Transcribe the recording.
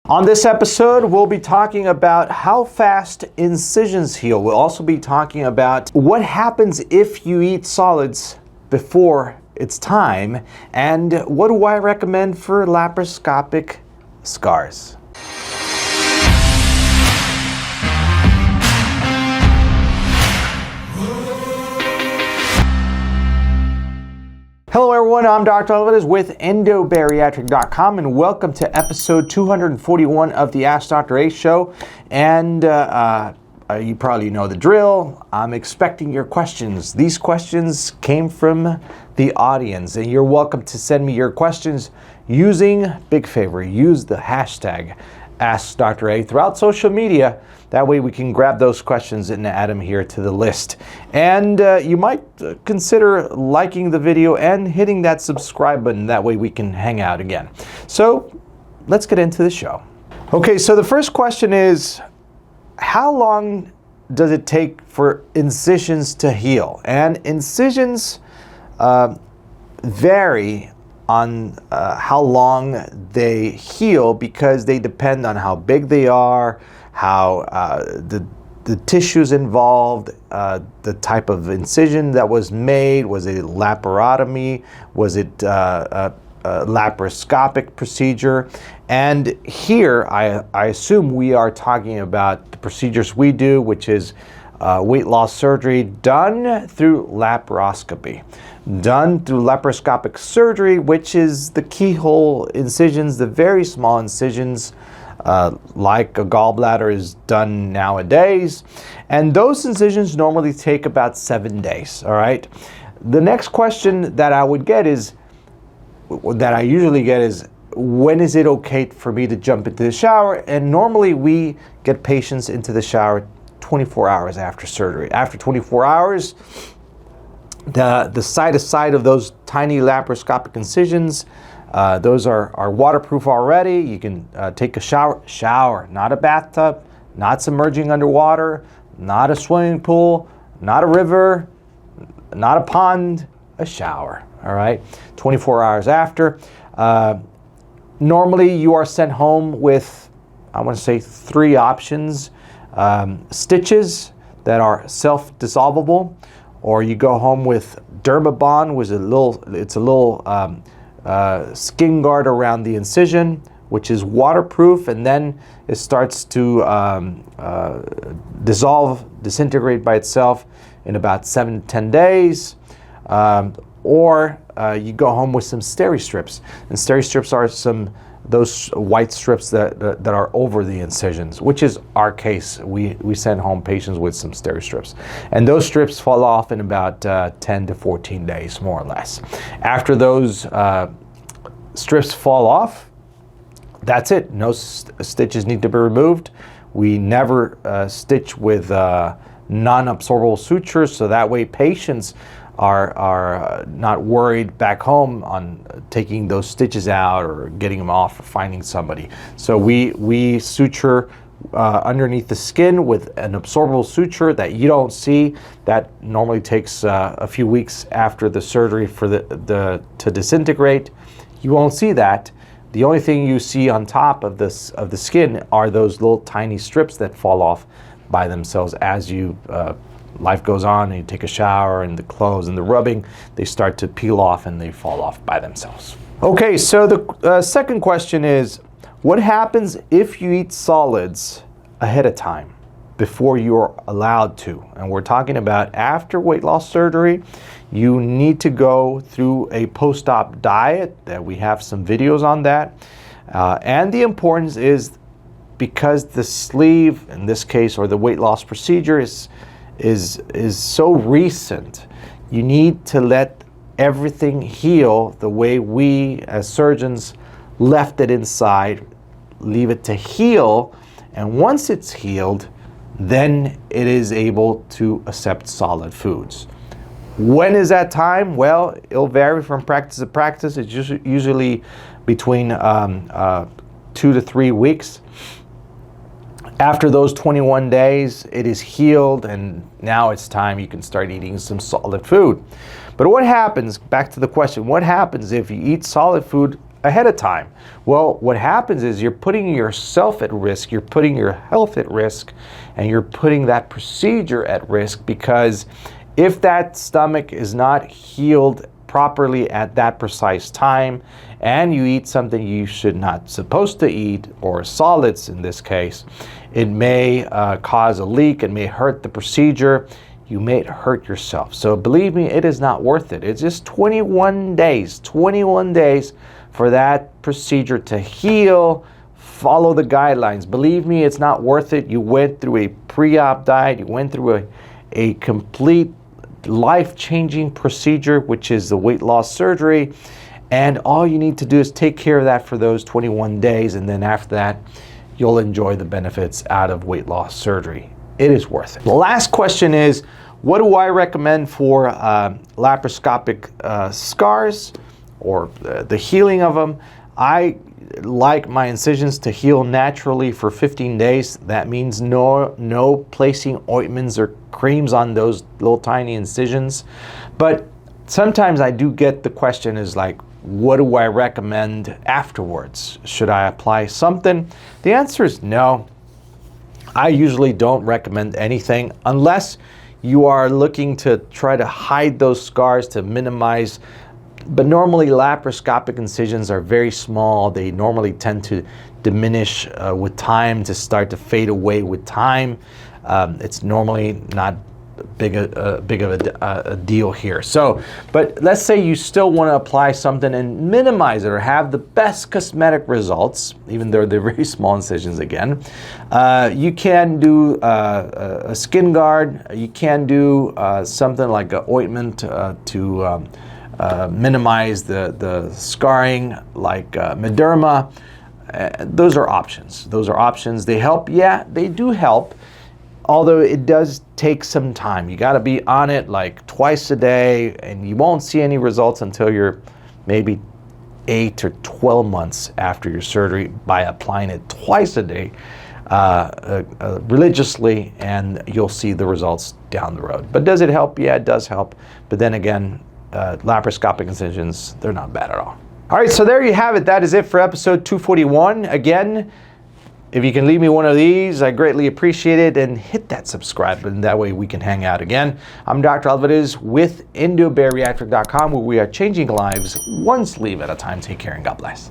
On this episode, we'll be talking about how fast incisions heal. We'll also be talking about what happens if you eat solids before it's time, and what do I recommend for laparoscopic scars. Hello everyone, I'm Dr. Alvarez with Endobariatric.com, and welcome to episode 241 of the AskDrA show. And you probably know the drill. I'm expecting your questions. These questions came from the audience, and you're welcome to send me your questions using, big favor, use the hashtag AskDrA throughout social media. That way we can grab those questions and add them here to the list. And you might consider liking the video and hitting that subscribe button. That way we can hang out again. So let's get into the show. Okay, so the first question is, how long does it take for incisions to heal? And incisions vary on how long they heal because they depend on how big they are, how the tissues involved, the type of incision that was made. Was it laparotomy? Was it a laparoscopic procedure? And here I assume we are talking about the procedures we do, which is weight loss surgery done through laparoscopy. Done through laparoscopic surgery, which is the keyhole incisions, the very small incisions, like a gallbladder is done nowadays. And those incisions normally take about 7 days, all right? The next question that I usually get is, when is it okay for me to jump into the shower? And normally we get patients into the shower 24 hours after surgery. After 24 hours, the side to side of those tiny laparoscopic incisions, those are waterproof already. You can take a shower, not a bathtub, not submerging underwater, not a swimming pool, not a river, not a pond, a shower, all right? 24 hours after. Normally you are sent home with, I want to say, 3 options. Stitches that are self-dissolvable, or you go home with Dermabond, which is a little skin guard around the incision, which is waterproof, and then it starts to disintegrate by itself in about 7 to 10 days. Or you go home with some Steri-strips, and Steri-strips are those white strips that are over the incisions, which is our case. We send home patients with some Steri-strips, and those strips fall off in about 10 to 14 days, more or less. After those strips fall off, that's it. No stitches need to be removed. We never stitch with non-absorbable sutures, so that way patients are not worried back home on taking those stitches out or getting them off or finding somebody. So we suture underneath the skin with an absorbable suture that you don't see. That normally takes a few weeks after the surgery for to disintegrate. You won't see that. The only thing you see on top of the skin are those little tiny strips that fall off by themselves as you life goes on and you take a shower, and the clothes and the rubbing, they start to peel off and they fall off by themselves. Okay, so the second question is, what happens if you eat solids ahead of time before you're allowed to? And we're talking about after weight loss surgery. You need to go through a post-op diet, that we have some videos on that. And the importance is, because the sleeve, in this case, or the weight loss procedure is so recent, you need to let everything heal the way we as surgeons left it inside. Leave it to heal, and once it's healed, then it is able to accept solid foods. When is that time? Well, it'll vary from practice to practice. It's usually between 2 to 3 weeks. After those 21 days, it is healed, and now it's time you can start eating some solid food. But what happens, back to the question, what happens if you eat solid food ahead of time. Well, what happens is you're putting yourself at risk, you're putting your health at risk, and you're putting that procedure at risk, because if that stomach is not healed properly at that precise time, and you eat something you should not supposed to eat, or solids in this case, it may cause a leak, it may hurt the procedure, you may hurt yourself. So believe me, it is not worth it. It's just 21 days for that procedure to heal. Follow the guidelines. Believe me, it's not worth it. You went through a pre-op diet, you went through a complete life-changing procedure, which is the weight loss surgery, and all you need to do is take care of that for those 21 days, and then after that you'll enjoy the benefits out of weight loss surgery. It is worth it. The last question is, what do I recommend for laparoscopic scars, or the healing of them? I like my incisions to heal naturally for 15 days. That means no placing ointments or creams on those little tiny incisions. But sometimes I do get the question is like, what do I recommend afterwards? Should I apply something? The answer is no. I usually don't recommend anything unless you are looking to try to hide those scars, to minimize. But normally laparoscopic incisions are very small. They normally tend to diminish with time, to start to fade away with time. It's normally not big of a deal here. So, but let's say you still want to apply something and minimize it, or have the best cosmetic results, even though they're very small incisions again. You can do a skin guard. You can do something like an ointment to minimize the scarring, like Mederma. Those are options. They help. Yeah, they do help. Although it does take some time. You got to be on it like twice a day, and you won't see any results until you're maybe 8 or 12 months after your surgery, by applying it twice a day religiously, and you'll see the results down the road. But does it help? Yeah, it does help. But then again, laparoscopic incisions, they're not bad at all. All right, so there you have it. That is it for episode 241. Again, if you can leave me one of these, I greatly appreciate it, and hit that subscribe button. That way we can hang out again. I'm Dr. Alvarez with Endobariatric.com, where we are changing lives one sleeve at a time. Take care and God bless.